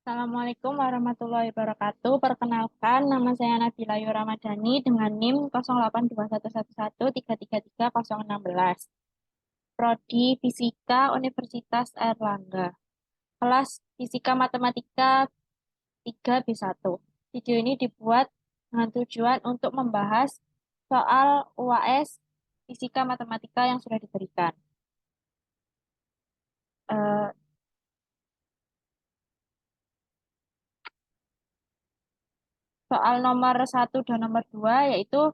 Assalamualaikum warahmatullahi wabarakatuh. Perkenalkan, nama saya Nabila Yu Ramadhani dengan NIM 082111333016. Prodi Fisika Universitas Airlangga. Kelas Fisika Matematika 3B1. Video ini dibuat dengan tujuan untuk membahas soal UAS Fisika Matematika yang sudah diberikan. Eh, Soal nomor 1 dan nomor 2 yaitu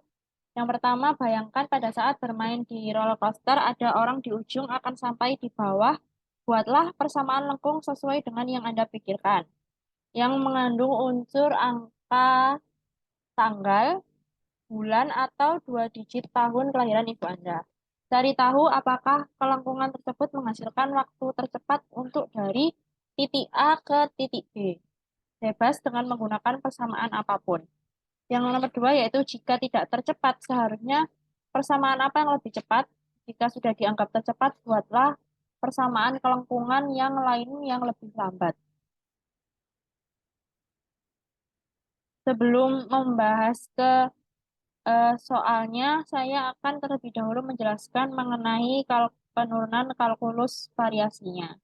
yang pertama, bayangkan pada saat bermain di roller coaster, ada orang di ujung akan sampai di bawah. Buatlah persamaan lengkung sesuai dengan yang Anda pikirkan, yang mengandung unsur angka tanggal, bulan, atau 2 digit tahun kelahiran ibu Anda. Cari tahu apakah kelengkungan tersebut menghasilkan waktu tercepat untuk dari titik A ke titik B. Bebas dengan menggunakan persamaan apapun. Yang nomor 2 yaitu jika tidak tercepat, seharusnya persamaan apa yang lebih cepat? Jika sudah dianggap tercepat, buatlah persamaan kelengkungan yang lain yang lebih lambat. Sebelum membahas ke soalnya, saya akan terlebih dahulu menjelaskan mengenai penurunan kalkulus variasinya.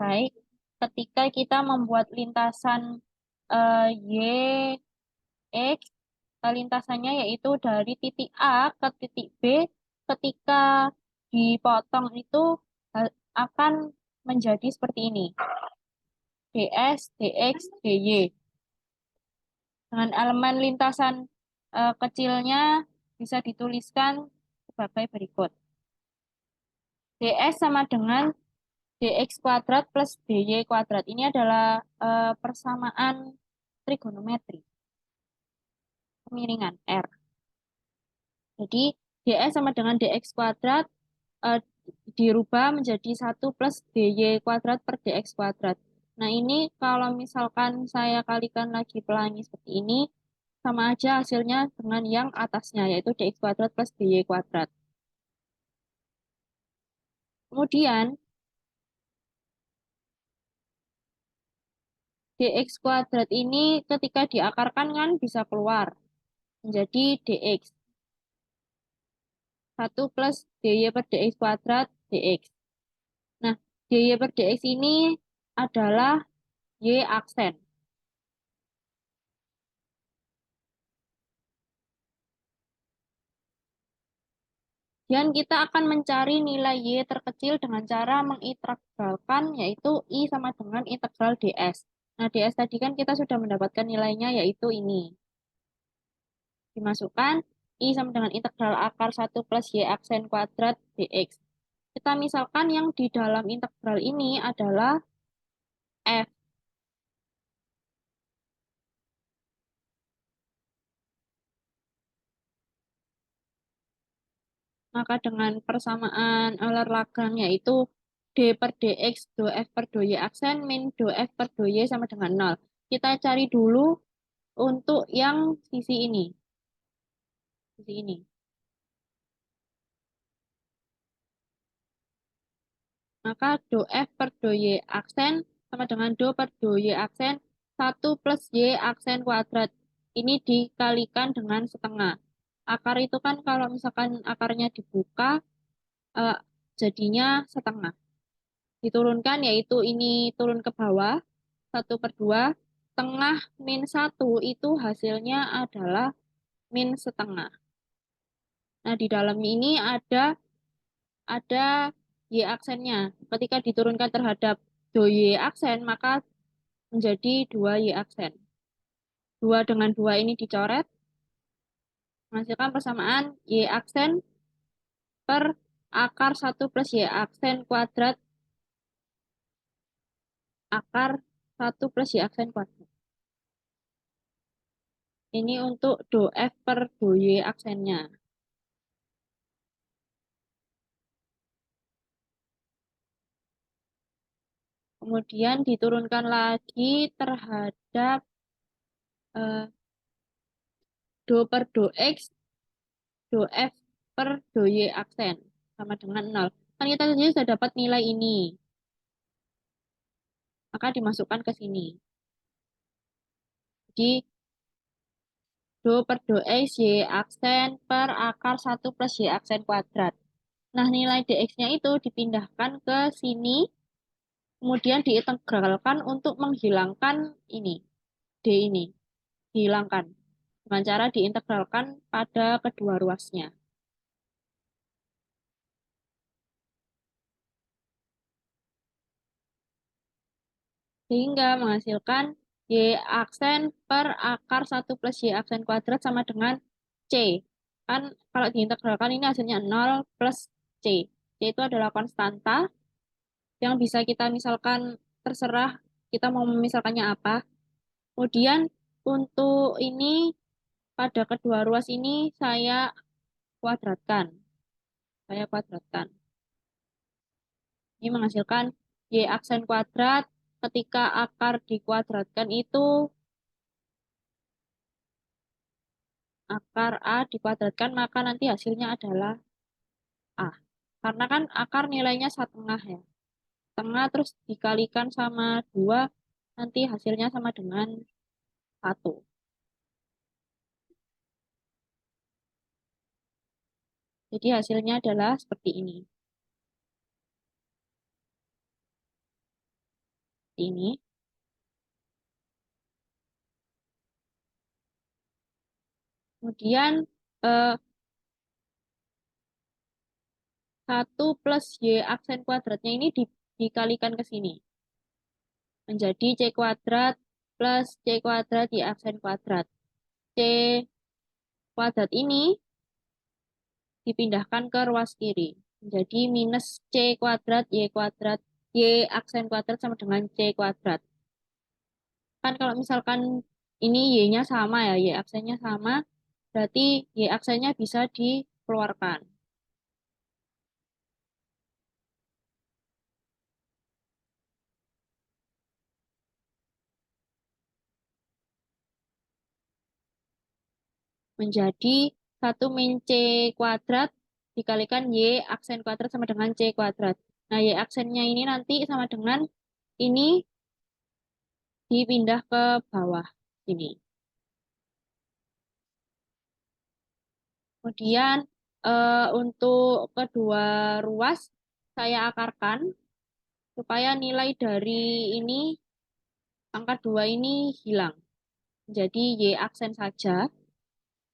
Baik, ketika kita membuat lintasan Y, X, lintasannya yaitu dari titik A ke titik B, ketika dipotong itu akan menjadi seperti ini. DS, DX, DY. Dengan elemen lintasan kecilnya bisa dituliskan sebagai berikut. DS sama dengan DX kuadrat plus DY kuadrat. Ini adalah persamaan trigonometri, kemiringan R. Jadi DS sama dengan DX kuadrat eh, dirubah menjadi 1 plus DY kuadrat per DX kuadrat. Nah ini kalau misalkan saya kalikan lagi pelangi seperti ini, sama aja hasilnya dengan yang atasnya, yaitu DX kuadrat plus DY kuadrat. Kemudian DX kuadrat ini ketika diakarkan kan bisa keluar menjadi DX. 1 plus DY per DX kuadrat DX. Nah, DY per DX ini adalah Y aksen. Dan kita akan mencari nilai Y terkecil dengan cara mengintegralkan, yaitu I sama dengan integral DS. Nah, DS tadi kan kita sudah mendapatkan nilainya, yaitu ini. Dimasukkan, I sama dengan integral akar 1 plus Y aksen kuadrat DX. Kita misalkan yang di dalam integral ini adalah F. Maka dengan persamaan Euler-Lagrange yaitu D per dx do F per do Y aksen min do F per do Y sama dengan 0. Kita cari dulu untuk yang sisi ini. Sisi ini. Maka do F per do Y aksen sama dengan do per do Y aksen 1 plus Y aksen kuadrat. Ini dikalikan dengan setengah. Akar itu kan kalau misalkan akarnya dibuka, eh, jadinya setengah. Diturunkan yaitu ini turun ke bawah, 1/2, tengah min 1 itu hasilnya adalah min setengah. Nah, di dalam ini ada Y aksennya. Ketika diturunkan terhadap do Y aksen, maka menjadi 2 Y aksen. 2 dengan 2 ini dicoret, menghasilkan persamaan Y aksen per akar 1 plus Y aksen kuadrat akar 1 plus Y aksen kuadrat. Ini untuk do F per do Y aksennya. Kemudian diturunkan lagi terhadap eh, do per do X, do F per do Y aksen sama dengan 0. Kan kita tadi sudah dapat nilai ini. Maka dimasukkan ke sini. Jadi do per do X Y aksen per akar 1 plus Y aksen kuadrat. Nah, nilai dx-nya itu dipindahkan ke sini, kemudian diintegralkan untuk menghilangkan ini, d ini, dihilangkan. Dengan cara diintegralkan pada kedua ruasnya. Sehingga menghasilkan Y aksen per akar 1 plus Y aksen kuadrat sama dengan C. Kan kalau diintegralkan ini hasilnya 0 plus C. C itu adalah konstanta yang bisa kita misalkan terserah kita mau memisalkannya apa. Kemudian untuk ini pada kedua ruas ini saya kuadratkan. Saya kuadratkan. Ini menghasilkan Y aksen kuadrat ketika akar dikuadratkan itu akar A dikuadratkan maka nanti hasilnya adalah A. Karena kan akar nilainya 1/2 ya. Setengah terus dikalikan sama 2 nanti hasilnya sama dengan 1. Jadi hasilnya adalah seperti ini. Ini. Kemudian 1 plus Y aksen kuadratnya ini dikalikan ke sini. Menjadi C kuadrat plus C kuadrat Y aksen kuadrat. C kuadrat ini dipindahkan ke ruas kiri. Menjadi minus C kuadrat Y aksen kuadrat sama dengan C kuadrat. Kan kalau misalkan ini Y-nya sama ya, Y aksennya sama, berarti Y aksennya bisa dikeluarkan. Menjadi 1 min C kuadrat dikalikan Y aksen kuadrat sama dengan C kuadrat. Nah, Y aksennya ini nanti sama dengan ini dipindah ke bawah sini. Kemudian untuk kedua ruas saya akarkan supaya nilai dari ini angka 2 ini hilang. Jadi Y aksen saja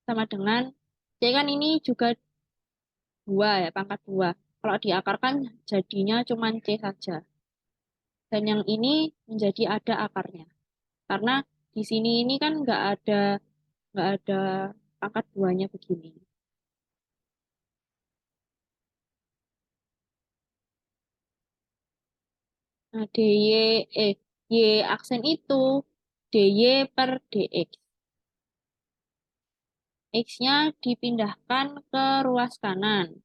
sama dengan C kan ini juga 2 ya, pangkat 2. Kalau diakarkan jadinya cuma C saja. Dan yang ini menjadi ada akarnya. Karena di sini ini kan nggak ada pangkat 2-nya begini. Nah, Y aksen itu DY per DX. X-nya dipindahkan ke ruas kanan.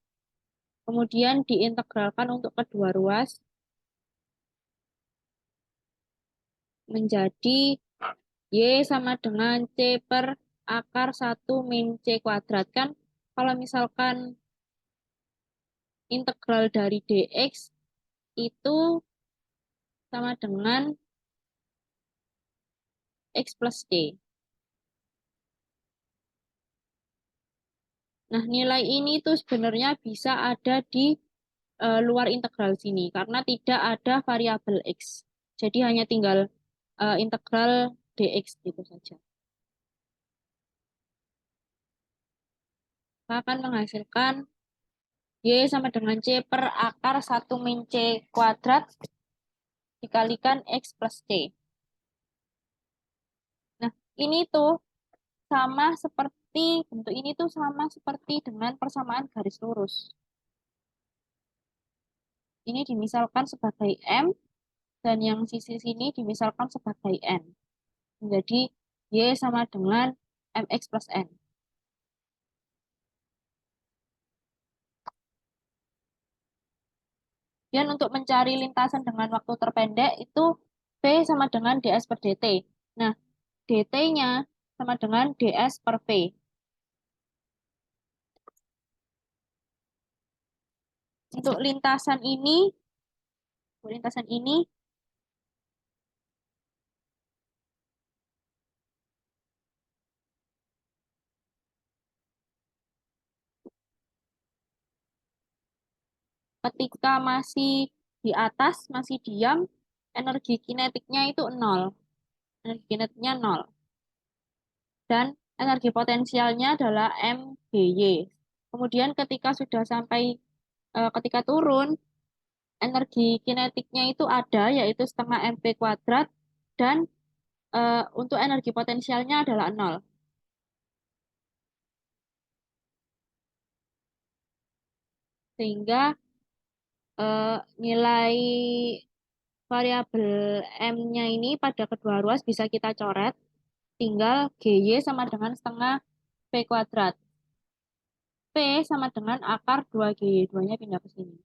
Kemudian diintegralkan untuk kedua ruas menjadi Y sama dengan C per akar 1 min C kuadrat. Kan kalau misalkan integral dari dx itu sama dengan X plus C. Nah, nilai ini tuh sebenarnya bisa ada di luar integral sini karena tidak ada variabel X. Jadi hanya tinggal integral dx gitu saja. Kita akan menghasilkan Y sama dengan C per akar 1 min C kuadrat dikalikan X plus C. Nah, ini tuh sama seperti, bentuk ini tuh sama seperti dengan persamaan garis lurus. Ini dimisalkan sebagai M, dan yang sisi sini dimisalkan sebagai N. Menjadi Y sama dengan MX plus N. Dan untuk mencari lintasan dengan waktu terpendek itu P sama dengan ds per dt. Nah, dt-nya sama dengan ds per P. Untuk lintasan ini ketika masih di atas, masih diam, energi kinetiknya itu nol. Energi kinetiknya nol. Dan energi potensialnya adalah MGY. Kemudian ketika turun, energi kinetiknya itu ada, yaitu setengah MP kuadrat, dan untuk energi potensialnya adalah nol. Sehingga nilai variabel M-nya ini pada kedua ruas bisa kita coret, tinggal GY sama dengan setengah P kuadrat. P sama dengan akar 2GY, duanya pindah ke sini.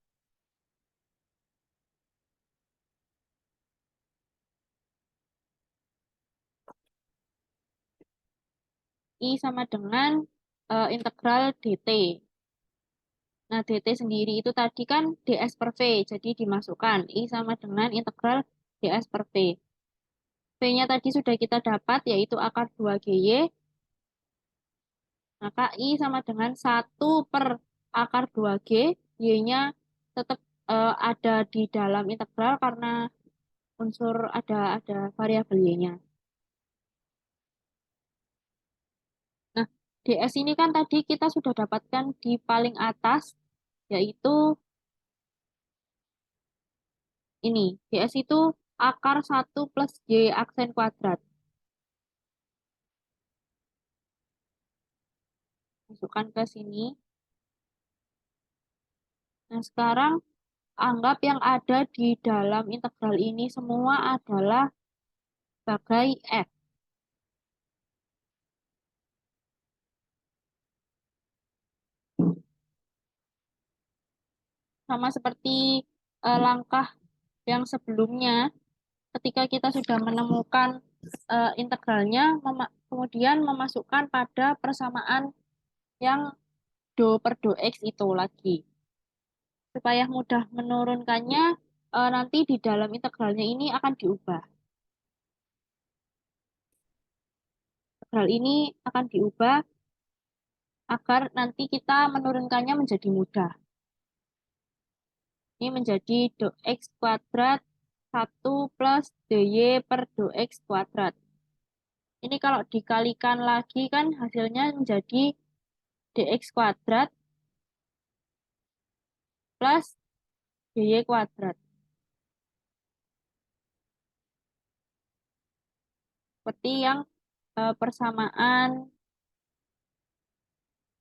I sama dengan integral DT. Nah, DT sendiri itu tadi kan DS per V, jadi dimasukkan. I sama dengan integral DS per V. V-nya tadi sudah kita dapat, yaitu akar 2GY. Maka I sama dengan 1/akar 2G, Y-nya tetap ada di dalam integral karena ada variabel Y-nya. Nah, DS ini kan tadi kita sudah dapatkan di paling atas, yaitu ini. DS itu akar 1 plus Y aksen kuadrat. Masukkan ke sini. Nah, sekarang anggap yang ada di dalam integral ini semua adalah sebagai F. Sama seperti langkah yang sebelumnya, ketika kita sudah menemukan integralnya, kemudian memasukkan pada persamaan yang do per do x itu lagi. Supaya mudah menurunkannya, nanti di dalam integralnya ini akan diubah. Integral ini akan diubah agar nanti kita menurunkannya menjadi mudah. Ini menjadi do x kuadrat 1 plus dy per do x kuadrat. Ini kalau dikalikan lagi kan hasilnya menjadi dx kuadrat plus dy kuadrat. Seperti yang persamaan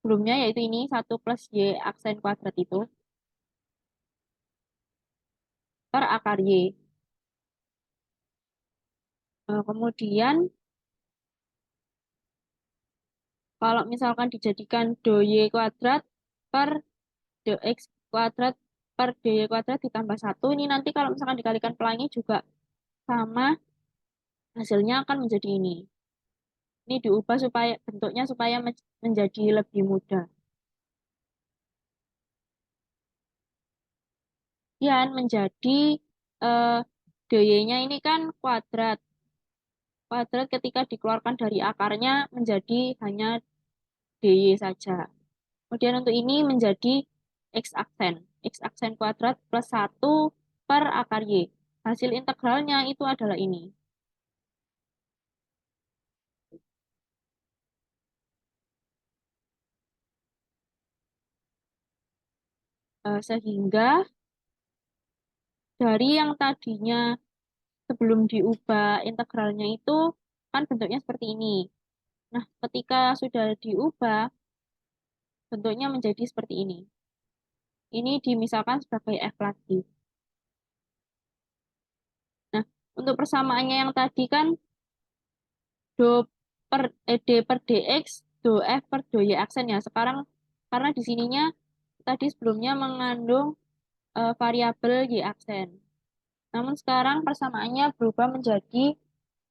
sebelumnya, yaitu ini 1 plus y aksen kuadrat itu per akar y. Kemudian kalau misalkan dijadikan do y kuadrat per do x kuadrat per dy kuadrat ditambah 1, ini nanti kalau misalkan dikalikan pelangi juga sama, hasilnya akan menjadi ini. Ini diubah supaya bentuknya supaya menjadi lebih mudah. Kemudian menjadi eh, dy-nya ini kan kuadrat. Kuadrat ketika dikeluarkan dari akarnya menjadi hanya dy saja. Kemudian untuk ini menjadi x aksen. X aksen kuadrat plus 1 per akar y. Hasil integralnya itu adalah ini. Sehingga dari yang tadinya sebelum diubah integralnya itu kan bentuknya seperti ini. Nah, ketika sudah diubah, bentuknya menjadi seperti ini. Ini dimisalkan sebagai F lagi. Nah, untuk persamaannya yang tadi kan do d per dx, do F per do y aksen ya. Sekarang karena di sininya tadi sebelumnya mengandung variabel y aksen. Namun sekarang persamaannya berubah menjadi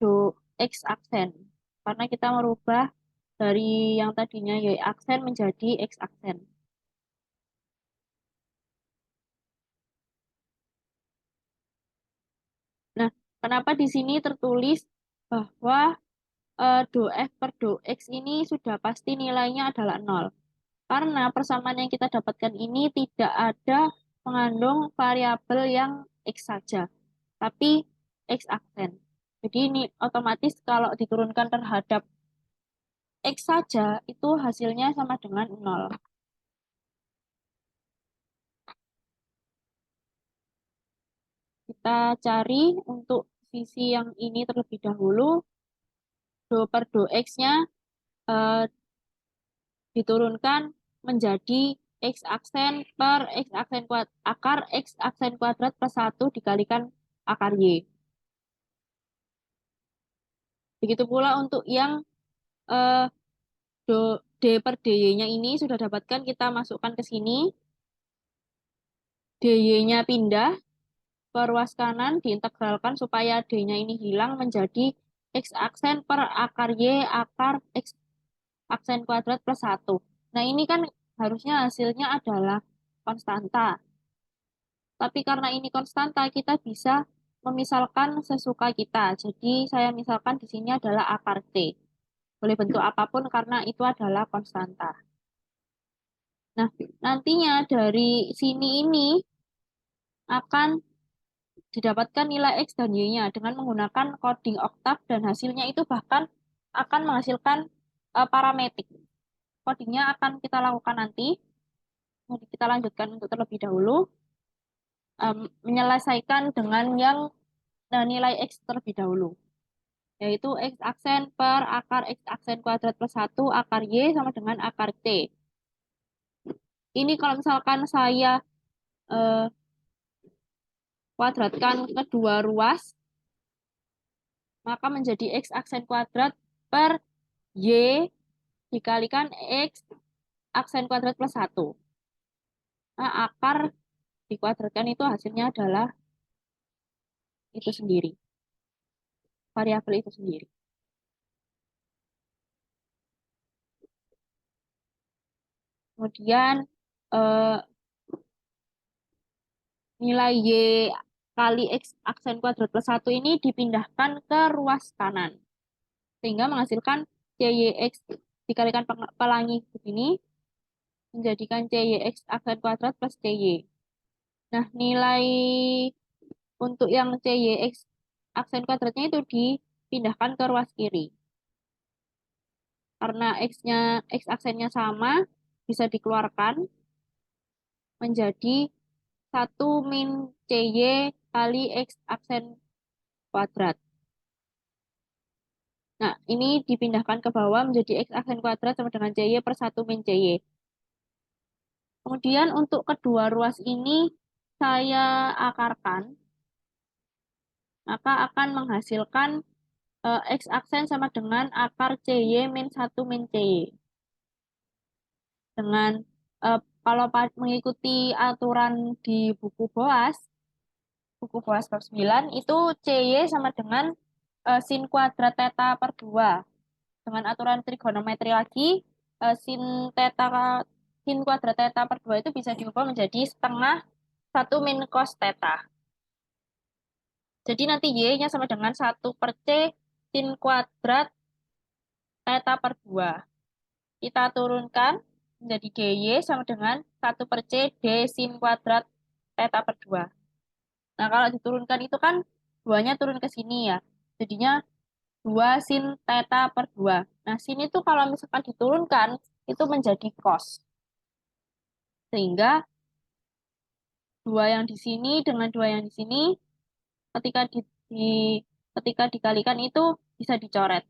do x aksen. Karena kita merubah dari yang tadinya y aksen menjadi x aksen. Kenapa di sini tertulis bahwa do F per do X ini sudah pasti nilainya adalah 0. Karena persamaan yang kita dapatkan ini tidak ada mengandung variabel yang X saja, tapi X aksen. Jadi ini otomatis kalau diturunkan terhadap X saja, itu hasilnya sama dengan 0. Kita cari untuk sisi yang ini terlebih dahulu. Do per do X-nya diturunkan menjadi X aksen per X aksen kuadrat, akar X aksen kuadrat plus 1 dikalikan akar Y. Begitu pula untuk yang eh, do, D per DY-nya ini sudah dapatkan, kita masukkan ke sini. DY-nya pindah ke ruas kanan, diintegralkan supaya D-nya ini hilang menjadi X aksen per akar Y akar X aksen kuadrat plus 1. Nah ini kan harusnya hasilnya adalah konstanta. Tapi karena ini konstanta, kita bisa memisalkan sesuka kita. Jadi saya misalkan di sini adalah akar T. Boleh bentuk apapun karena itu adalah konstanta. Nah, nantinya dari sini ini akan didapatkan nilai X dan Y-nya dengan menggunakan coding oktav dan hasilnya itu bahkan akan menghasilkan parametrik. Codingnya akan kita lakukan nanti. Jadi kita lanjutkan untuk terlebih dahulu menyelesaikan dengan yang nilai X terlebih dahulu. Yaitu X aksen per akar X aksen kuadrat plus 1 akar Y sama dengan akar T. Ini kalau misalkan saya eh, kuadratkan kedua ruas, maka menjadi X aksen kuadrat per Y dikalikan X aksen kuadrat plus 1. Nah, akar dikuadratkan itu hasilnya adalah itu sendiri, variabel itu sendiri. Kemudian eh, nilai Y kali X aksen kuadrat plus 1 ini dipindahkan ke ruas kanan. Sehingga menghasilkan CYX dikalikan pelangi begini, menjadikan CYX aksen kuadrat plus CY. Nah, nilai untuk yang CYX aksen kuadratnya itu dipindahkan ke ruas kiri. Karena X aksennya sama, bisa dikeluarkan menjadi 1 min CY kali X aksen kuadrat. Nah, ini dipindahkan ke bawah menjadi X aksen kuadrat sama dengan CY per 1 min CY. Kemudian untuk kedua ruas ini saya akarkan, maka akan menghasilkan X aksen sama dengan akar CY min 1 min CY. Dengan kalau mengikuti aturan di buku Boas bab 9, itu CY sama dengan sin kuadrat theta per 2. Dengan aturan trigonometri lagi, sin theta sin kuadrat theta per 2 itu bisa diubah menjadi setengah 1 min cos theta. Jadi nanti Y-nya sama dengan 1 per C sin kuadrat theta per 2. Kita turunkan menjadi DY sama dengan 1 per C D sin kuadrat theta per 2. Nah, kalau diturunkan itu kan 2-nya turun ke sini ya. Jadinya 2 sin theta per 2. Nah, sini tuh kalau misalkan diturunkan, itu menjadi cos. Sehingga 2 yang di sini dengan 2 yang di sini, ketika ketika dikalikan itu bisa dicoret.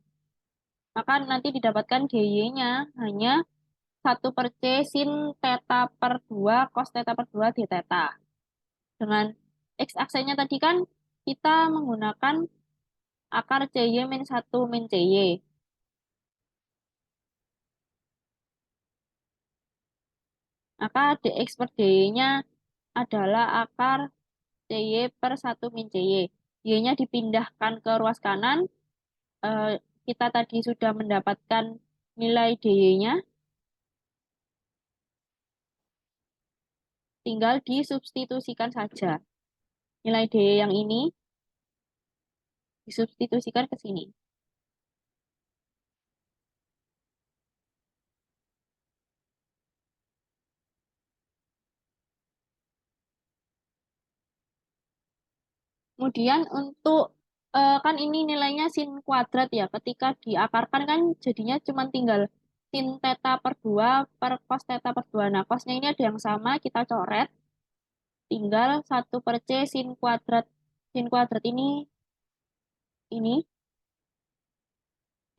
Maka nanti didapatkan GY-nya hanya 1 per C sin theta per 2 cos theta per 2 d theta. Dengan X aksennya tadi kan kita menggunakan akar CY min 1 min CY. Maka DX per DY-nya adalah akar CY per 1 min CY. Y-nya dipindahkan ke ruas kanan. Eh, kita tadi sudah mendapatkan nilai DY-nya. Tinggal disubstitusikan saja. Nilai DY yang ini Disubstitusikan ke sini. Kemudian untuk kan ini nilainya sin kuadrat ya. Ketika diakarkan kan jadinya cuma tinggal sin theta per 2 per cos theta per 2. Nah, cosnya ini ada yang sama, kita coret. Tinggal 1 per C sin kuadrat. Sin kuadrat ini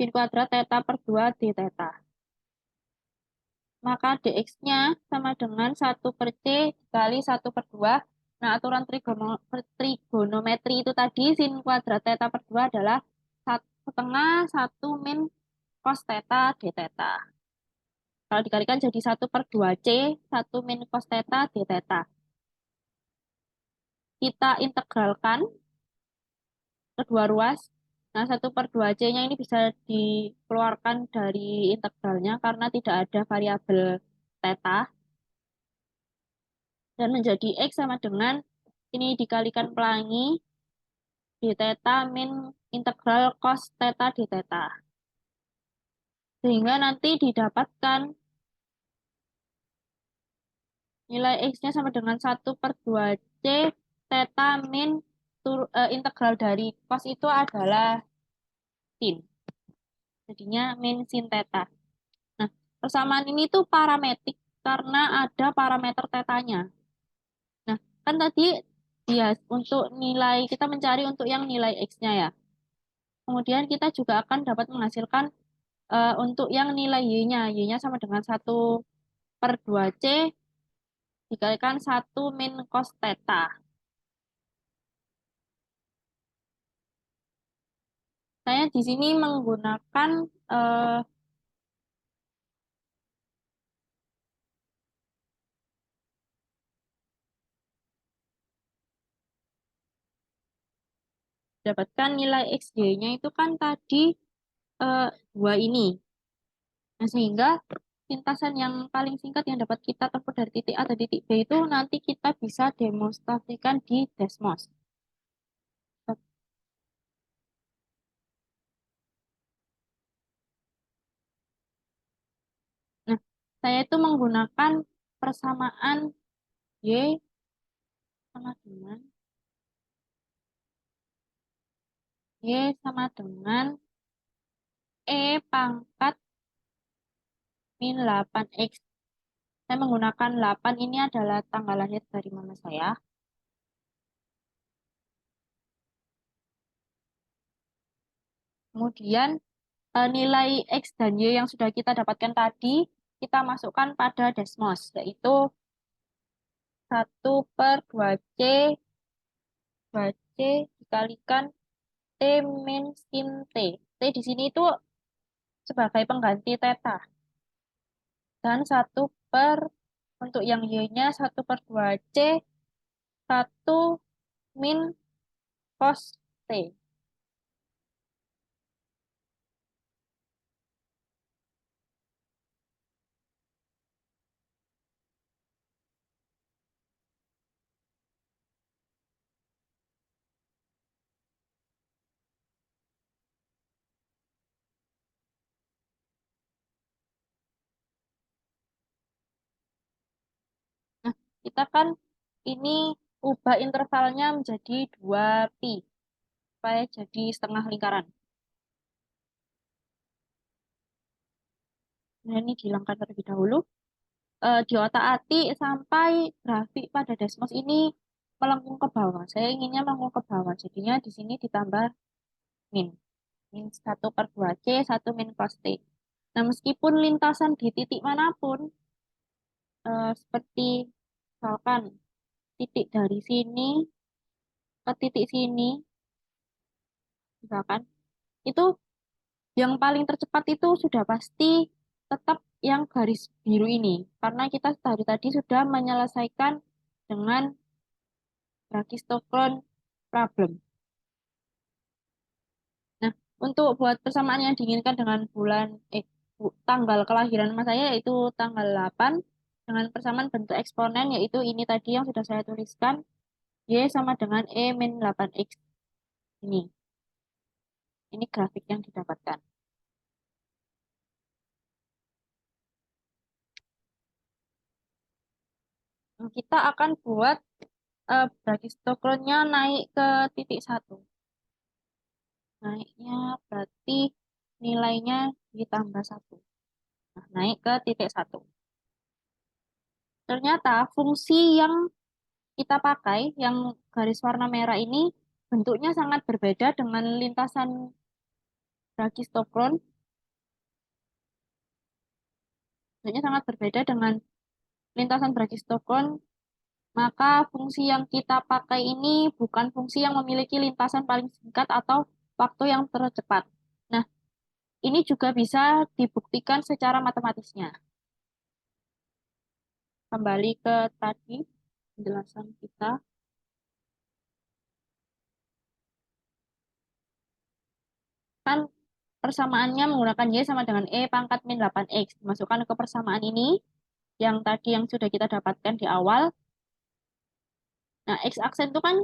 sin kuadrat theta per 2 d theta. Maka dx-nya sama dengan 1 per C dikali 1 per 2. Nah, aturan trigonometri itu tadi sin kuadrat theta per 2 adalah 1/2 1 min cos theta d theta. Kalau dikalikan jadi 1/2C 1 min cos theta d theta. Kita integralkan kedua ruas. Nah, 1/2C-nya ini bisa dikeluarkan dari integralnya karena tidak ada variabel theta. Dan menjadi X sama dengan ini dikalikan pelangi d theta min integral cos theta d theta. Sehingga nanti didapatkan nilai X-nya sama dengan 1/2C theta min integral dari cos itu adalah sin. Jadinya min sin theta. Nah, persamaan ini tuh parametrik karena ada parameter tetanya. Nah, kan tadi dia untuk nilai, kita mencari untuk yang nilai X-nya ya. Kemudian kita juga akan dapat menghasilkan untuk yang nilai Y-nya. Y-nya sama dengan 1/2C dikalikan 1 min cos theta. Saya di sini menggunakan dapatkan nilai XY-nya itu kan tadi eh, 2 ini. Nah, sehingga lintasan yang paling singkat yang dapat kita tempuh dari titik A ke titik B itu nanti kita bisa demonstrasikan di Desmos. Nah, saya itu menggunakan persamaan Y sama dengan E pangkat min 8X. Saya menggunakan 8 ini adalah tanggal lahir dari mama saya. Kemudian nilai X dan Y yang sudah kita dapatkan tadi, kita masukkan pada Desmos, yaitu 1/2C dikalikan T min sin T. T di sini itu sebagai pengganti theta. Dan untuk yang Y-nya 1/2C 1 min cos T. Nah, kita kan ini ubah intervalnya menjadi 2pi supaya jadi setengah lingkaran. Nah, ini dihilangkan terlebih dahulu. Diotak-atik sampai grafik pada Desmos ini melengkung ke bawah. Saya inginnya melengkung ke bawah. Jadinya di sini ditambah min. Min 1/2C, 1 min cos T. Nah, meskipun lintasan di titik manapun, seperti misalkan titik dari sini ke titik sini, misalkan, itu yang paling tercepat itu sudah pasti tetap yang garis biru ini. Karena kita dari tadi sudah menyelesaikan dengan Brachistochrone problem. Nah, untuk buat persamaan yang diinginkan dengan tanggal kelahiran mas saya yaitu tanggal 8 dengan persamaan bentuk eksponen yaitu ini tadi yang sudah saya tuliskan Y sama dengan E min 8X ini. Ini grafik yang didapatkan. Nah, kita akan buat Brachistochrone-nya naik ke titik satu. Naiknya berarti nilainya ditambah satu. Nah, naik ke titik satu. Ternyata fungsi yang kita pakai, yang garis warna merah ini, bentuknya sangat berbeda dengan lintasan Brachistochrone. Bentuknya sangat berbeda dengan lintasan Brachistochrone. Maka fungsi yang kita pakai ini bukan fungsi yang memiliki lintasan paling singkat atau waktu yang tercepat. Nah, ini juga bisa dibuktikan secara matematisnya. Kembali ke tadi penjelasan kita. Kan persamaannya menggunakan Y sama dengan E pangkat min 8X. Dimasukkan ke persamaan ini, yang tadi yang sudah kita dapatkan di awal. Nah, X aksen itu kan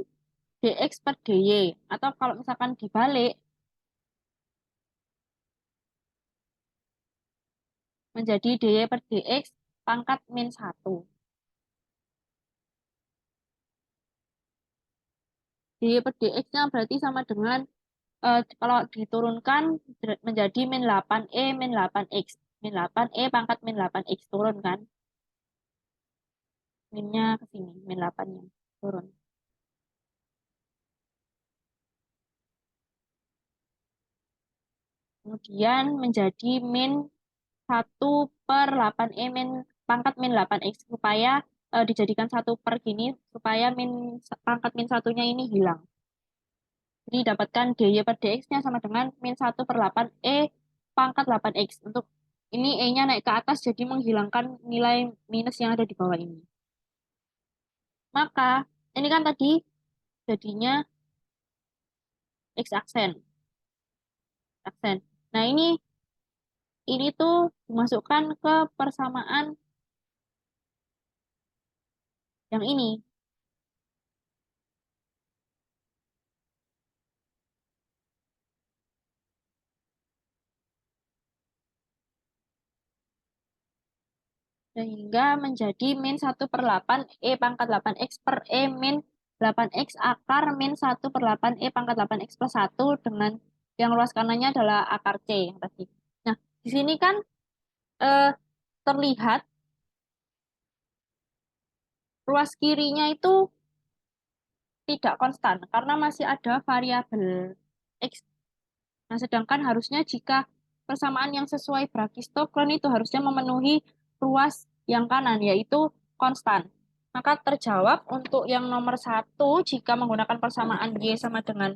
dx per dy. Atau kalau misalkan dibalik, menjadi dy per dx pangkat min 1. Dy per dx-nya berarti sama dengan, kalau diturunkan menjadi min 8E min 8X. Min 8E pangkat min 8X turun kan. Minnya ke sini, min 8-nya turun. Kemudian menjadi min 1/8E min pangkat min 8X. Supaya dijadikan 1 per gini, supaya pangkat min satunya ini hilang. Jadi dapatkan dy per dx-nya sama dengan min 1/8E pangkat 8X. Untuk ini E-nya naik ke atas, jadi menghilangkan nilai minus yang ada di bawah ini. Maka ini kan tadi jadinya X aksen. Aksen. Nah, ini tuh dimasukkan ke persamaan yang ini. Sehingga menjadi min 1/8 E pangkat 8X per E min 8X akar min 1/8 E pangkat 8X plus 1 dengan yang luas kanannya adalah akar C yang tadi. Nah, di sini kan eh, terlihat ruas kirinya itu tidak konstan karena masih ada variabel X. Nah, sedangkan harusnya jika persamaan yang sesuai Brachistochrone itu harusnya memenuhi ruas yang kanan, yaitu konstan. Maka terjawab untuk yang nomor satu, jika menggunakan persamaan Y sama dengan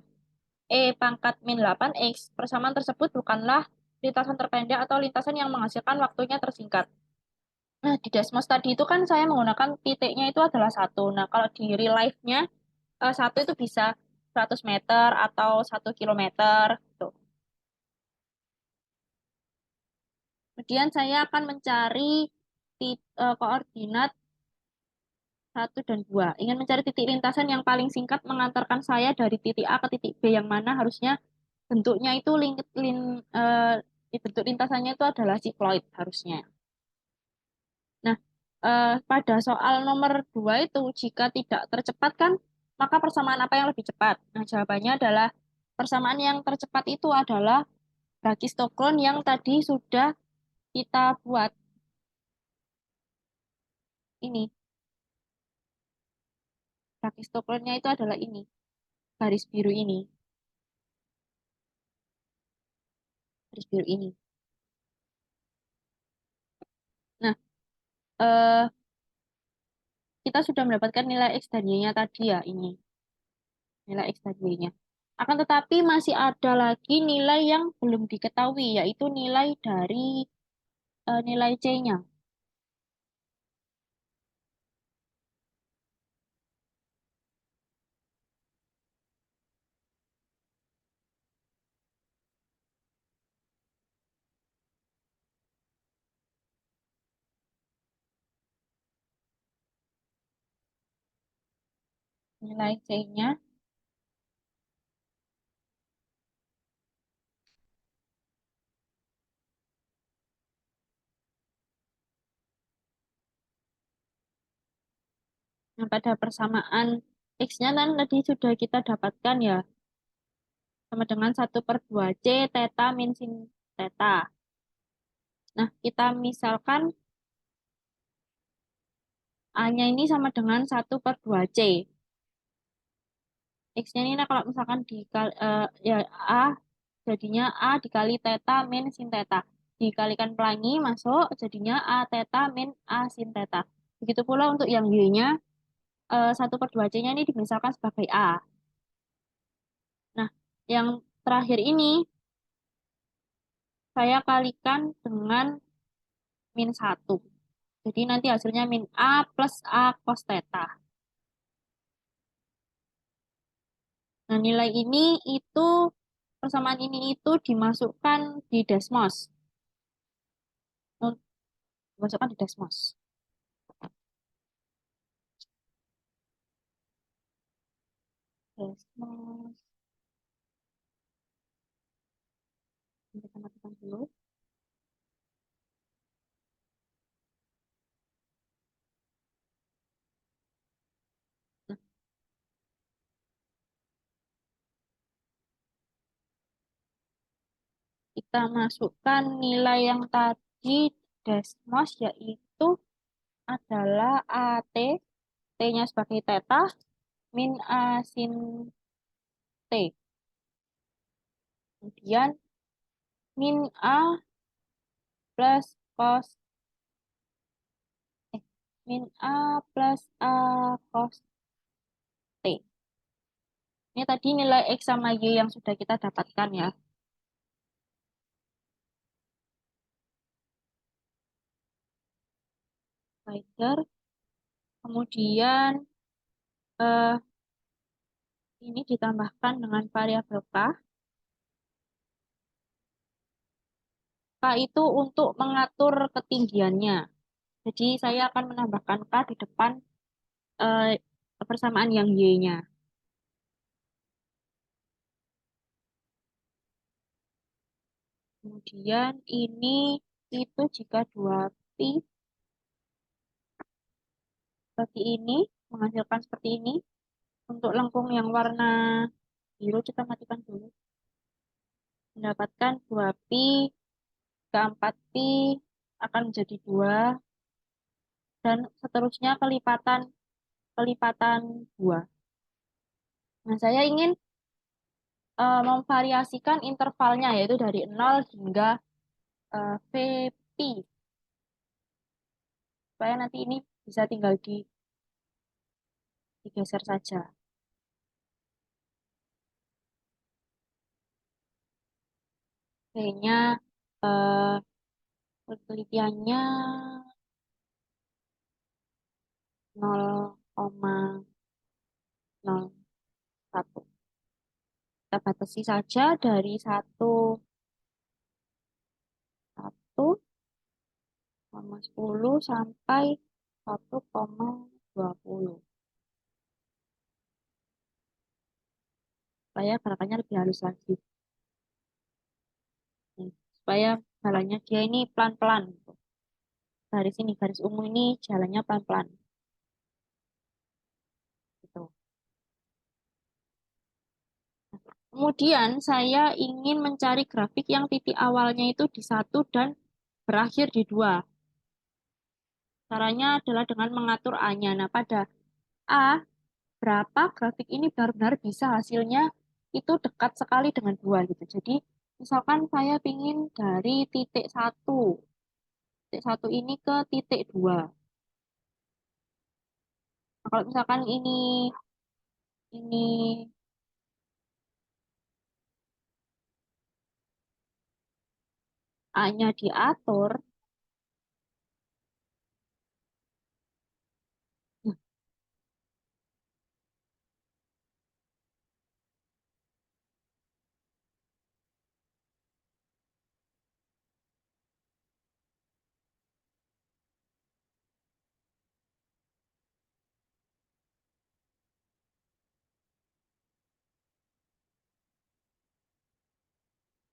E pangkat min 8X, persamaan tersebut bukanlah lintasan terpendek atau lintasan yang menghasilkan waktunya tersingkat. Nah, di Desmos tadi itu kan saya menggunakan titiknya itu adalah satu. Nah, kalau di real life-nya, satu itu bisa 100 meter atau 1 kilometer, gitu. Kemudian saya akan mencari koordinat satu dan 2. Ingin mencari titik lintasan yang paling singkat mengantarkan saya dari titik A ke titik B yang mana harusnya bentuknya itu bentuk lintasannya itu adalah sikloid harusnya. Nah, pada soal nomor 2 itu jika tidak tercepat kan, maka persamaan apa yang lebih cepat? Nah, jawabannya adalah persamaan yang tercepat itu adalah Brachistochrone yang tadi sudah kita buat ini. Brachistochrone-nya itu adalah ini, garis biru ini, garis biru ini. Nah, eh, kita sudah mendapatkan nilai X dan Y-nya tadi ya, ini, nilai X dan Y-nya. Akan tetapi masih ada lagi nilai yang belum diketahui, yaitu nilai dari nilai C-nya. Nilai C-nya Nah, pada persamaan X-nya kan tadi sudah kita dapatkan ya, sama dengan 1/2C theta min sin theta. Nah, kita misalkan A-nya ini sama dengan 1/2C. X-nya ini nah, kalau misalkan dikali, ya A jadinya A dikali theta min sin theta. Dikalikan pelangi masuk jadinya A theta min A sin theta. Begitu pula untuk yang Y-nya 1/2C-nya ini dimisalkan sebagai A. Nah, yang terakhir ini saya kalikan dengan min 1. Jadi nanti hasilnya min A plus A cos theta. Nah, nilai ini itu, persamaan ini itu dimasukkan di Desmos. Dimasukkan di Desmos. Desmos. Kita matikan dulu. Nah, kita masukkan nilai yang tadi Desmos yaitu adalah AT, T-nya sebagai theta, min A sin T. Kemudian min A plus cos, eh, min A plus A cos T. Ini tadi nilai X sama Y yang sudah kita dapatkan ya. Spider. Kemudian eh, ini ditambahkan dengan variabel K. K itu untuk mengatur ketinggiannya. Jadi saya akan menambahkan K di depan eh, persamaan yang Y-nya. Kemudian ini itu jika 2pi bagi ini menghasilkan seperti ini. Untuk lengkung yang warna biru kita matikan dulu. Mendapatkan 2pi ke 4pi akan menjadi 2 dan seterusnya kelipatan kelipatan 2. Nah, saya ingin memvariasikan intervalnya yaitu dari 0 hingga VP supaya nanti ini bisa tinggal digeser saja. Kayaknya eh, penelitiannya 0,01. Kita batasi saja dari 1,10 sampai 1,20 supaya gerakannya lebih halus lagi. Nih, supaya jalannya dia ini pelan-pelan gitu. Garis ini, garis ungu ini jalannya pelan-pelan gitu. Kemudian saya ingin mencari grafik yang titik awalnya itu di 1 dan berakhir di 2. Caranya adalah dengan mengatur A-nya. Nah, pada A, berapa grafik ini benar-benar bisa hasilnya itu dekat sekali dengan 2 gitu. Jadi, misalkan saya ingin dari titik 1 ini ke titik 2. Nah, kalau misalkan ini A-nya diatur, nah,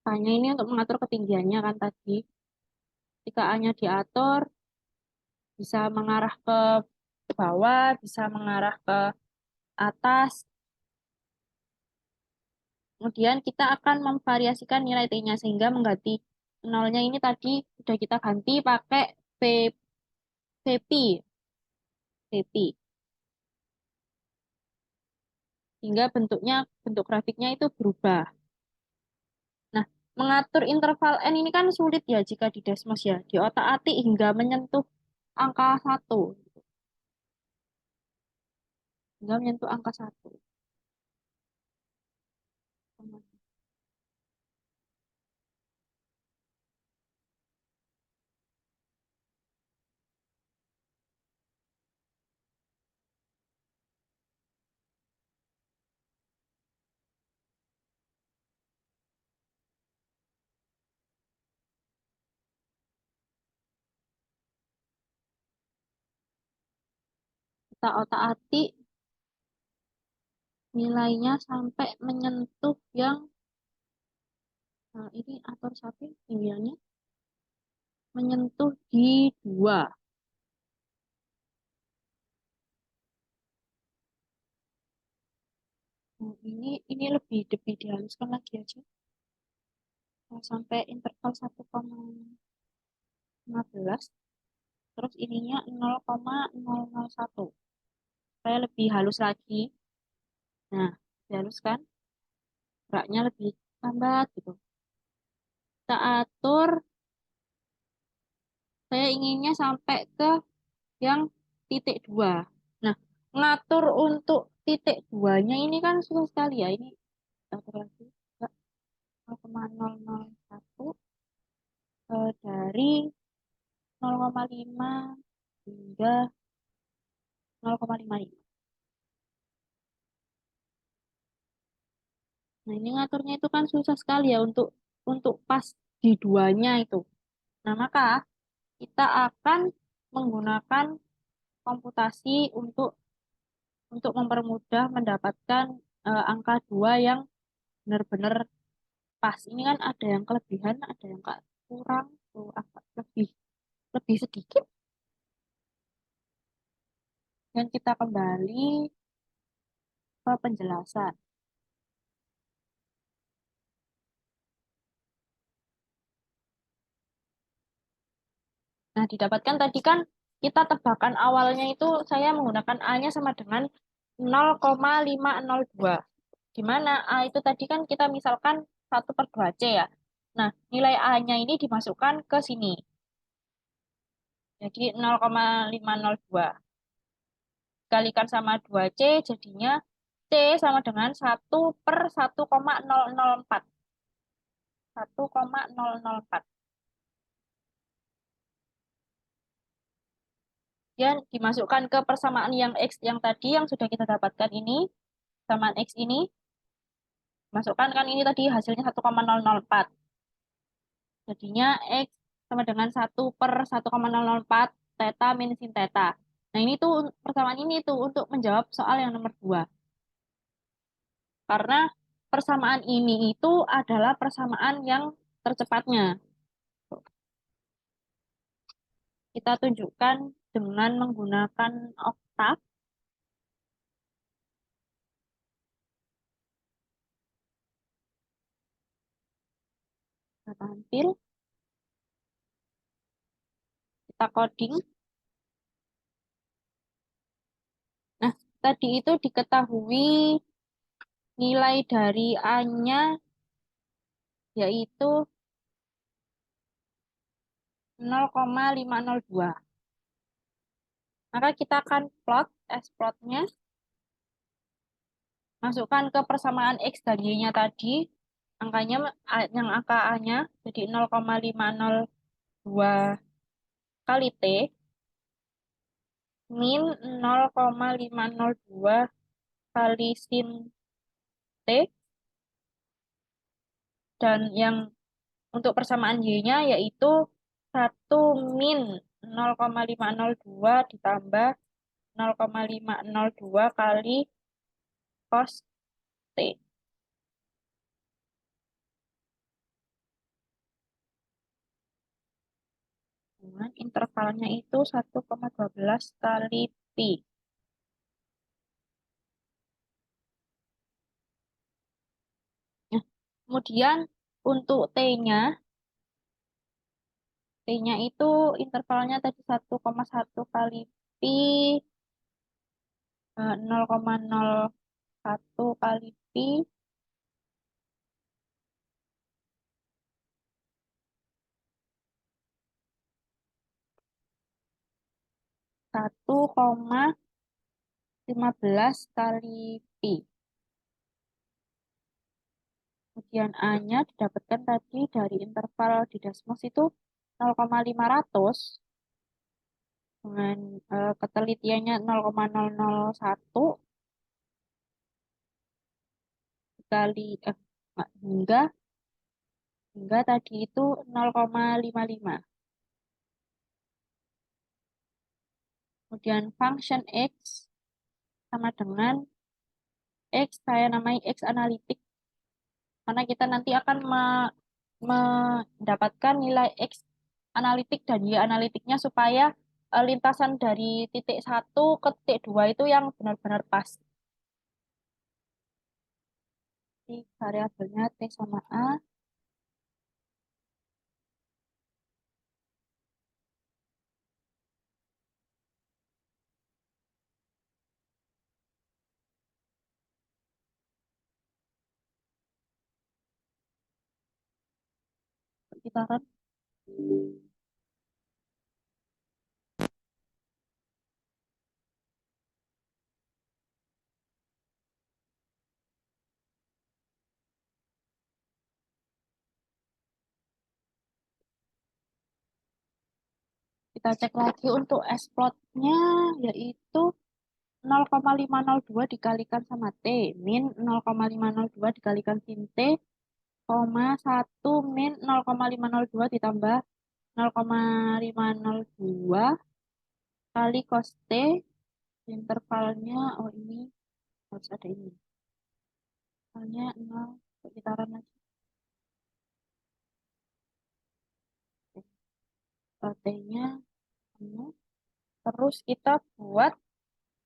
A-nya ini untuk mengatur ketinggiannya kan tadi. Jika A-nya diatur, bisa mengarah ke bawah, bisa mengarah ke atas. Kemudian kita akan memvariasikan nilai T-nya sehingga mengganti nolnya ini tadi sudah kita ganti pakai VP, VP. Sehingga bentuk grafiknya itu berubah. Nah, mengatur interval n ini kan sulit ya jika di Desmos ya. Di otak-atik hingga menyentuh angka 1. Hingga menyentuh angka 1. Kita otak-atik nilainya sampai menyentuh yang ini atur sampai nilainya menyentuh di 2. Ini lebih dihaluskan lagi aja. Sampai interval 1,15. Terus ininya 0,001. Supaya lebih halus lagi. Nah, dihaluskan. Geraknya lebih lambat gitu. Kita atur. Saya inginnya sampai ke yang titik 2. Nah, ngatur untuk titik 2-nya ini kan susah sekali ya. Ini atur lagi. 0,001 dari 0,5 hingga 0,55. Nah, ini ngaturnya itu kan susah sekali ya untuk pas di duanya itu. Nah, maka kita akan menggunakan komputasi untuk mempermudah mendapatkan angka 2 yang benar-benar pas. Ini kan ada yang kelebihan, ada yang kurang, tuh agak lebih lebih sedikit. Dan kita kembali ke penjelasan. Nah, didapatkan tadi kan kita tebakan awalnya itu saya menggunakan A-nya sama dengan 0,502. Di mana A itu tadi kan kita misalkan 1/2C ya. Nah, nilai A-nya ini dimasukkan ke sini. Jadi 0,502. Dikalikan sama 2C jadinya C sama dengan 1/1,004. 1,004. Kemudian dimasukkan ke persamaan yang X yang tadi yang sudah kita dapatkan ini. Persamaan X ini. Masukkan kan ini tadi hasilnya 1,004. Jadinya X sama dengan 1/1,004 theta min sin theta. Nah ini tuh persamaan ini tuh untuk menjawab soal yang nomor 2. Karena persamaan ini itu adalah persamaan yang tercepatnya. Kita tunjukkan dengan menggunakan oktav. Kita tampil, kita coding. Nah, tadi itu diketahui nilai dari A-nya yaitu 0,502. Maka kita akan plot S-plotnya, masukkan ke persamaan X dan Y-nya tadi, angkanya yang angka A-nya jadi 0,502 kali T min 0,502 kali sin T, dan yang untuk persamaan Y-nya yaitu 1 min 0,502 ditambah 0,502 kali cos T. Dengan intervalnya itu 1,12 kali pi. Nah, kemudian untuk T-nya itu intervalnya tadi 1,1 kali pi, 0,01 kali pi, 1,15 kali pi. Kemudian A-nya didapatkan tadi dari interval di Desmos itu 0,500 dengan ketelitiannya 0,001 kali enggak, hingga tadi itu 0,55. Kemudian function X sama dengan X, saya namai X analitik karena kita nanti akan mendapatkan nilai X analitik dan Y analitiknya supaya lintasan dari titik 1 ke titik 2 itu yang benar-benar pas. Jadi variabelnya T sama A. Kita akan kita cek lagi untuk S plotnya yaitu 0,502 dikalikan sama T min 0,502 dikalikan sin T, 1 min 0,502 ditambah 0,502 kali cos T, intervalnya, oh ini harus ada ini, intervalnya 0, kita lagi. T-nya 0. Terus kita buat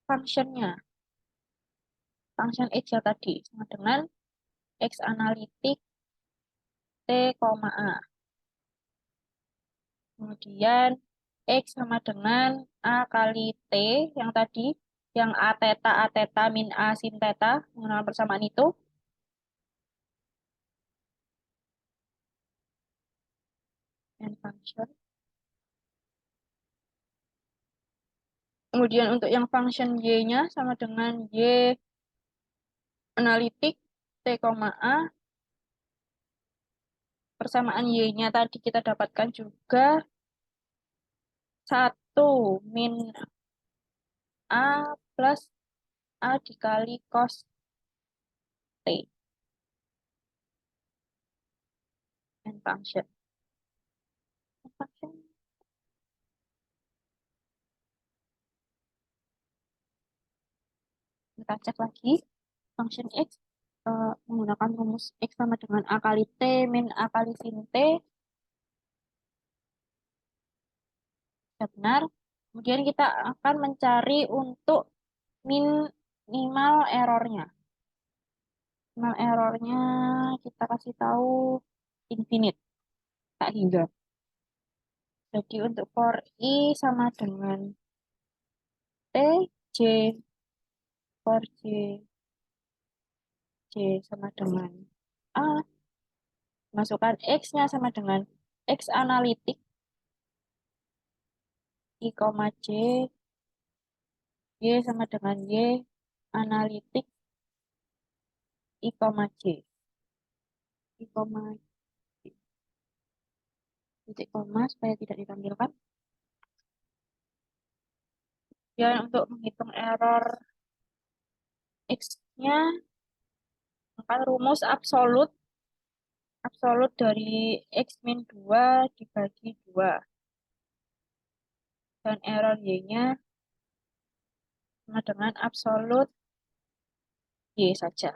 functionnya, function X ya tadi, sama dengan X analitik T, A. Kemudian X sama dengan A kali T yang tadi, yang A theta min A sin theta, mengenal persamaan itu. And function. Kemudian untuk yang function Y-nya sama dengan Y analitik T, A. Persamaan Y-nya tadi kita dapatkan juga 1 min A plus A dikali cos T. And function. Function. Kita cek lagi. Function X menggunakan rumus X sama dengan A kali T min A kali sin T. Benar. Kemudian kita akan mencari untuk minimal errornya. Minimal errornya kita kasih tahu infinite, tak hingga. Jadi untuk for I sama dengan T, J, for J sama dengan A. Masukkan X-nya sama dengan X analitik I, J, Y sama dengan Y analitik I, J. I, titik koma supaya tidak ditampilkan. Dan untuk menghitung error X-nya, maka rumus absolut dari X min 2 dibagi 2. Dan error Y-nya sama dengan absolut Y saja.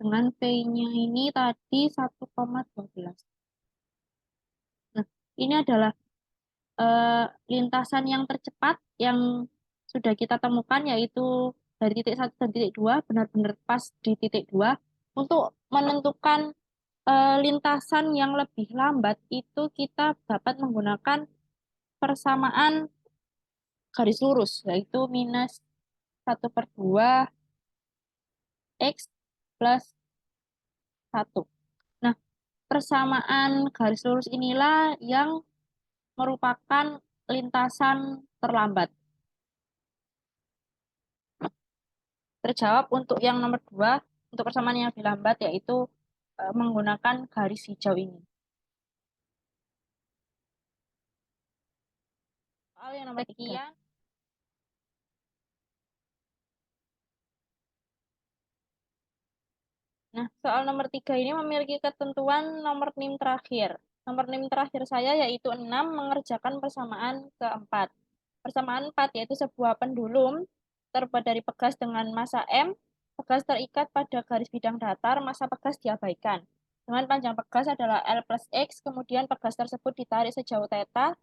dengan P-nya ini tadi 1,12. Nah, ini adalah eh, lintasan yang tercepat yang sudah kita temukan, yaitu dari titik 1 dan titik 2 benar-benar pas di titik 2. Untuk menentukan lintasan yang lebih lambat itu kita dapat menggunakan persamaan garis lurus, yaitu minus 1/2 X plus 1. Nah, persamaan garis lurus inilah yang merupakan lintasan terlambat. Terjawab untuk yang nomor 2, untuk persamaan yang lebih lambat, yaitu menggunakan garis hijau ini. Soal yang nomor 3. Nah, soal nomor 3 ini memiliki ketentuan nomor NIM terakhir. Nomor NIM terakhir saya yaitu 6 mengerjakan persamaan keempat. Persamaan 4 yaitu sebuah pendulum terbuat dari pegas dengan massa M. Pegas terikat pada garis bidang datar, massa pegas diabaikan. Dengan panjang pegas adalah L plus X, kemudian pegas tersebut ditarik sejauh theta.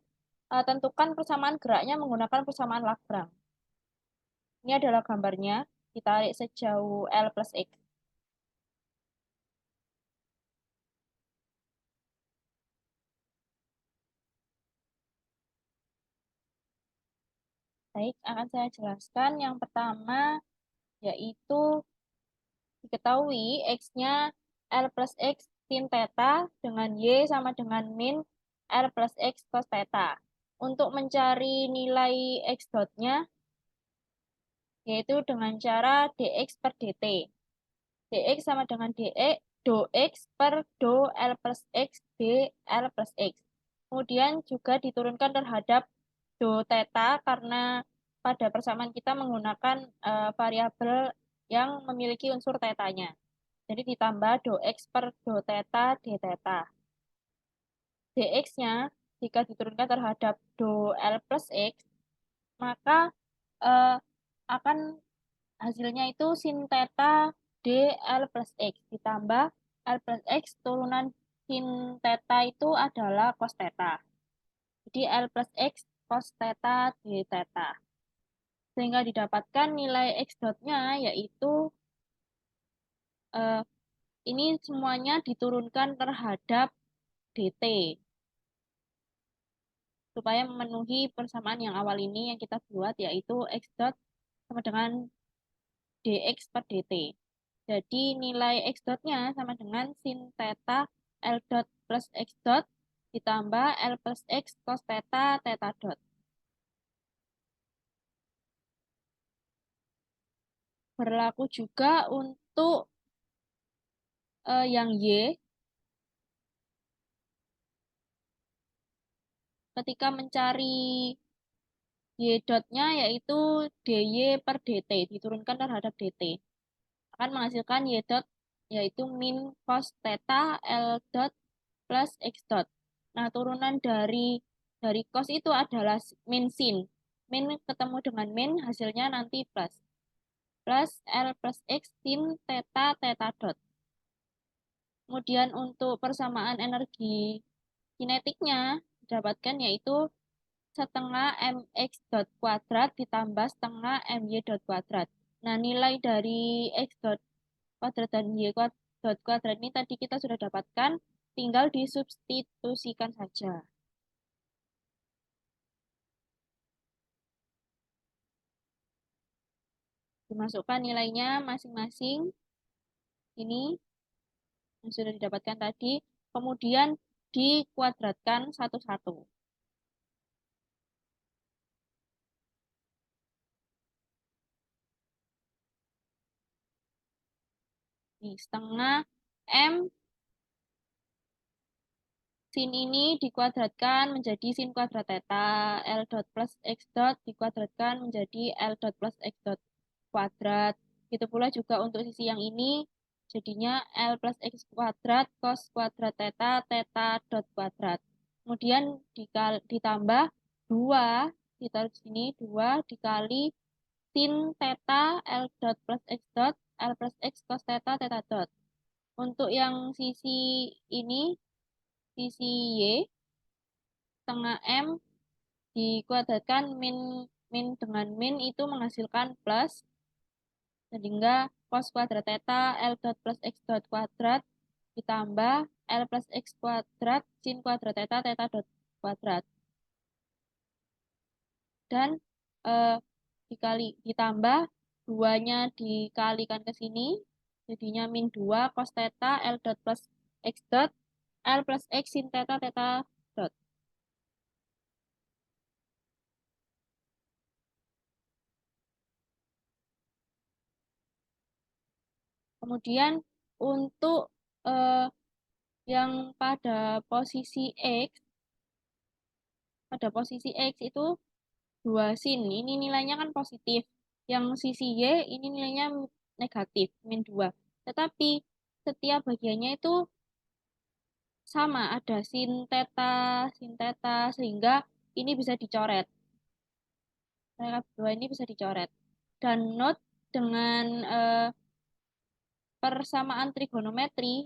Tentukan persamaan geraknya menggunakan persamaan Lagrange. Ini adalah gambarnya, ditarik sejauh L plus X. Baik, akan saya jelaskan. Yang pertama, yaitu diketahui X-nya L plus X sin theta dengan Y sama dengan min L plus X cos theta. Untuk mencari nilai X dot-nya, yaitu dengan cara dx per dt. Dx sama dengan dx, do X per do L plus X dL plus X. Kemudian juga diturunkan terhadap do theta karena pada persamaan kita menggunakan variabel yang memiliki unsur theta-nya. Jadi ditambah do X per do theta d theta. Dx-nya jika diturunkan terhadap do L plus X, maka eh, akan hasilnya itu sin theta dL plus X ditambah L plus X turunan sin theta itu adalah cos theta. Jadi L plus X cos theta d theta. Sehingga didapatkan nilai X dot-nya yaitu eh, ini semuanya diturunkan terhadap dt supaya memenuhi persamaan yang awal ini yang kita buat, yaitu X dot sama dengan dx per dt. Jadi nilai X dot-nya sama dengan sin theta L dot plus X dot ditambah L plus X cos theta theta dot. Berlaku juga untuk yang Y. Ketika mencari Y dot-nya yaitu dy per dt diturunkan terhadap dt. Akan menghasilkan Y dot yaitu min cos theta L dot plus X dot. Nah, turunan dari cos itu adalah min sin. Min ketemu dengan min, hasilnya nanti plus. Plus L plus X sin theta theta dot. Kemudian untuk persamaan energi kinetiknya didapatkan yaitu setengah mx dot kuadrat ditambah setengah my dot kuadrat. Nah, nilai dari x dot kuadrat dan y dot kuadrat ini tadi kita sudah dapatkan, tinggal disubstitusikan saja. Dimasukkan nilainya masing-masing, ini yang sudah didapatkan tadi, kemudian dikuadratkan satu-satu. Ini setengah M sin ini dikuadratkan menjadi sin kuadrat theta, L dot plus X dot dikuadratkan menjadi L dot plus X dot kuadrat. Itu pula juga untuk sisi yang ini, jadinya L plus X kuadrat cos kuadrat theta, theta dot kuadrat. Kemudian ditambah 2, ditaruh di sini, 2 dikali sin theta L dot plus X dot, L plus X cos theta, theta dot. Untuk yang sisi ini, sisi Y, setengah M dikuadratkan min min dengan min itu menghasilkan plus, sehingga cos kuadrat theta L dot plus X dot kuadrat ditambah L plus X kuadrat sin kuadrat theta theta dot kuadrat. Dan eh, ditambah 2-nya dikalikan ke sini, jadinya min 2 cos theta L dot plus X dot L plus X sin theta theta dot. Kemudian untuk eh, yang pada posisi X itu 2 sin. Ini nilainya kan positif. Yang sisi Y ini nilainya negatif, min 2. Tetapi setiap bagiannya itu sama, ada sin theta, sehingga ini bisa dicoret. Mereka berdua ini bisa dicoret. Dan note dengan persamaan trigonometri,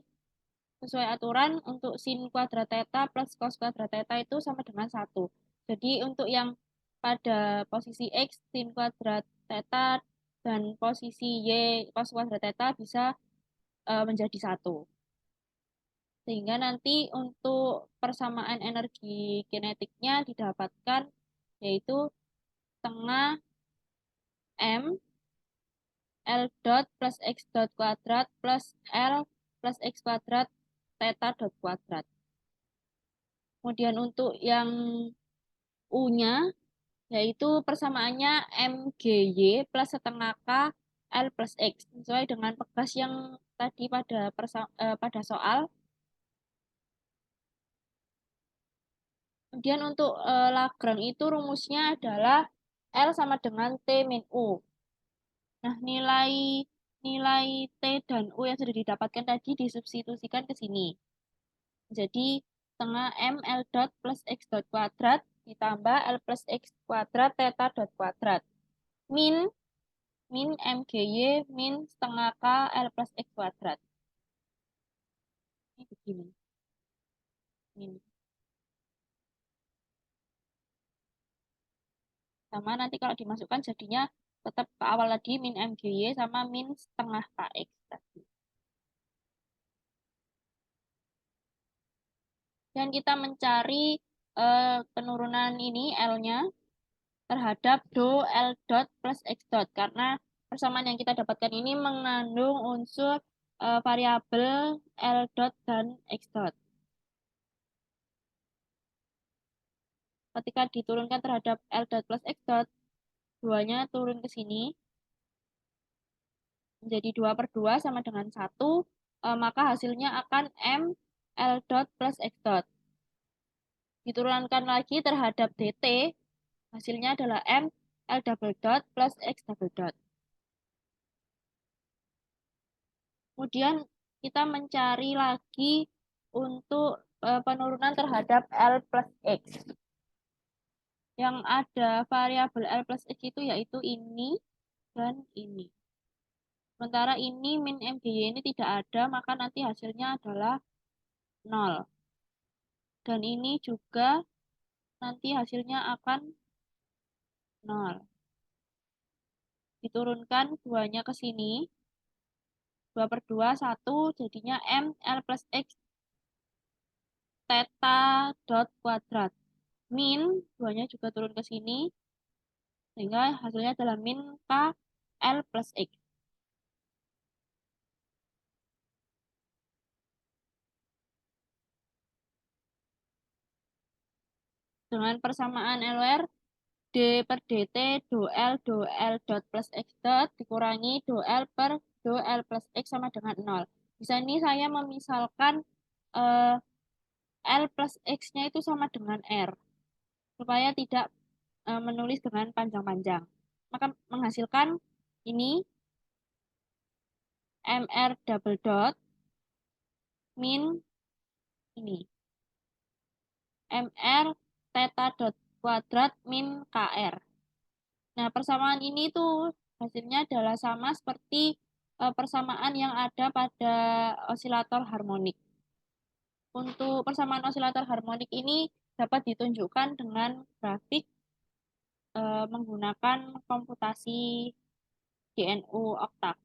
sesuai aturan untuk sin kuadrat theta plus cos kuadrat theta itu sama dengan 1. Jadi untuk yang pada posisi X sin kuadrat theta dan posisi Y cos kuadrat theta bisa menjadi 1. Sehingga nanti untuk persamaan energi kinetiknya didapatkan yaitu setengah M L dot plus X dot kuadrat plus L plus X kuadrat theta dot kuadrat. Kemudian untuk yang U-nya, yaitu persamaannya MGY plus setengah K L plus X. Sesuai dengan pegas yang tadi pada soal. Kemudian untuk Lagrange itu rumusnya adalah L sama dengan T min U. Nah, nilai T dan U yang sudah didapatkan tadi disubstitusikan ke sini. Jadi, setengah M L dot plus X dot kuadrat ditambah L plus X kuadrat theta dot kuadrat. Min, min MGY min setengah K L plus X kuadrat. Ini begini. Min. Sama nanti kalau dimasukkan jadinya tetap ke awal lagi min MGY sama min setengah KX tadi. Dan kita mencari penurunan ini L-nya terhadap do L dot plus X dot. Karena persamaan yang kita dapatkan ini mengandung unsur variabel L dot dan X dot. Ketika diturunkan terhadap L dot plus X dot, duanya turun ke sini, menjadi 2 per 2 sama dengan 1, maka hasilnya akan M L dot plus X dot. Diturunkan lagi terhadap DT, hasilnya adalah M L double dot plus X double dot. Kemudian kita mencari lagi untuk penurunan terhadap L plus X. Yang ada variabel L plus X itu yaitu ini dan ini. Sementara ini min MGY ini tidak ada, maka nanti hasilnya adalah 0. Dan ini juga nanti hasilnya akan 0. Diturunkan duanya ke sini. 2 per 2, 1, jadinya M L plus X theta dot kuadrat. Min, duanya juga turun ke sini. Sehingga hasilnya adalah min K L plus X. Dengan persamaan LR, D per DT, do L dot plus X dot, dikurangi do L per do L plus X sama dengan 0. Di sini saya memisalkan eh, L plus X-nya itu sama dengan R. Supaya tidak menulis dengan panjang-panjang. Maka menghasilkan ini MR double dot min ini. MR theta dot kuadrat min KR. Nah, persamaan ini tuh hasilnya adalah sama seperti persamaan yang ada pada osilator harmonik. Untuk persamaan osilator harmonik ini dapat ditunjukkan dengan grafik menggunakan komputasi GNU oktav.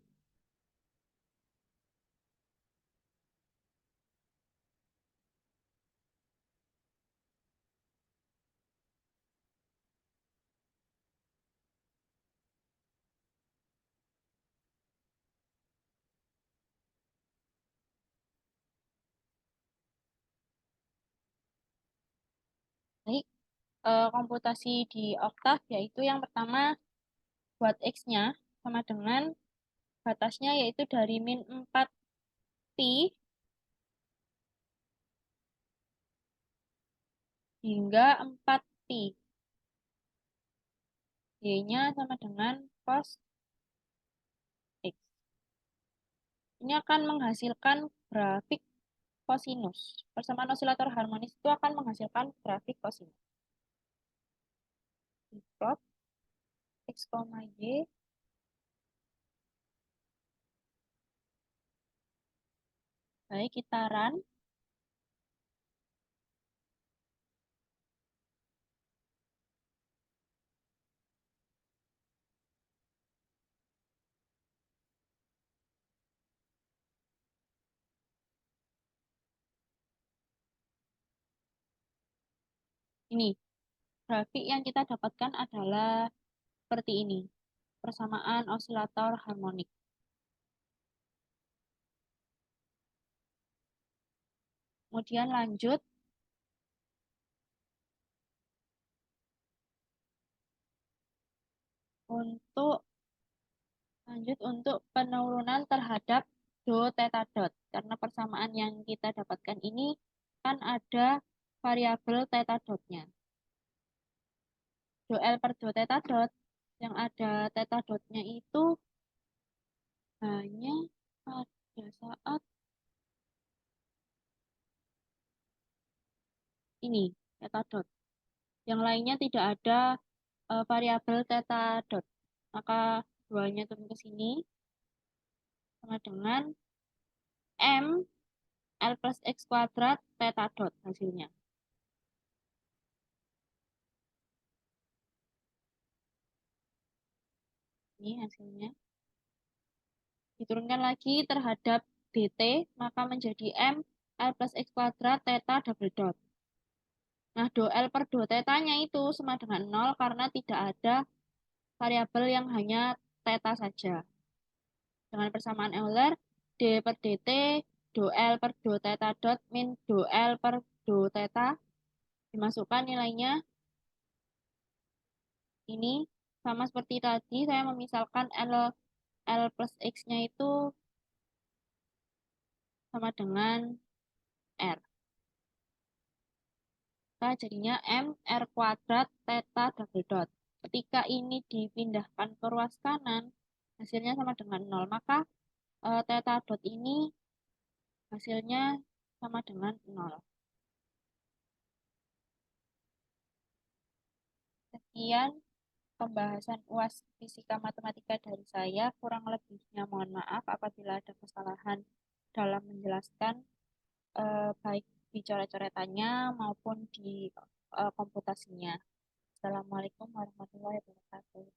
Baik, komputasi di oktav yaitu yang pertama buat X-nya sama dengan batasnya yaitu dari min 4 pi hingga 4 pi. Y-nya sama dengan cos X. Ini akan menghasilkan grafik kosinus. Persamaan osilator harmonis itu akan menghasilkan grafik kosinus. Plot X, Y. Baik, kita run. Ini, grafik yang kita dapatkan adalah seperti ini. Persamaan osilator harmonik. Kemudian untuk lanjut untuk penurunan terhadap do theta dot. Karena persamaan yang kita dapatkan ini kan ada variabel theta dotnya. Do L per do theta dot yang ada theta dotnya itu hanya pada saat ini theta dot. Yang lainnya tidak ada variabel theta dot. Maka duanya turun ke sini sama dengan M L plus X kuadrat theta dot hasilnya. Ini hasilnya. Diturunkan lagi terhadap dt, maka menjadi M L plus X kuadrat theta double dot. Nah, do L per do theta-nya itu sama dengan 0 karena tidak ada variabel yang hanya theta saja. Dengan persamaan Euler, d per dt, do L per do theta dot min do L per do theta, dimasukkan nilainya. Ini sama seperti tadi, saya memisalkan L plus X-nya itu sama dengan R. Maka jadinya M R kuadrat theta double dot. Ketika ini dipindahkan ke ruas kanan, hasilnya sama dengan 0. Maka theta dot ini hasilnya sama dengan 0. Sekian pembahasan UAS Fisika Matematika dari saya. Kurang lebihnya mohon maaf apabila ada kesalahan dalam menjelaskan baik di coret-coretannya maupun di komputasinya. Assalamualaikum warahmatullahi wabarakatuh.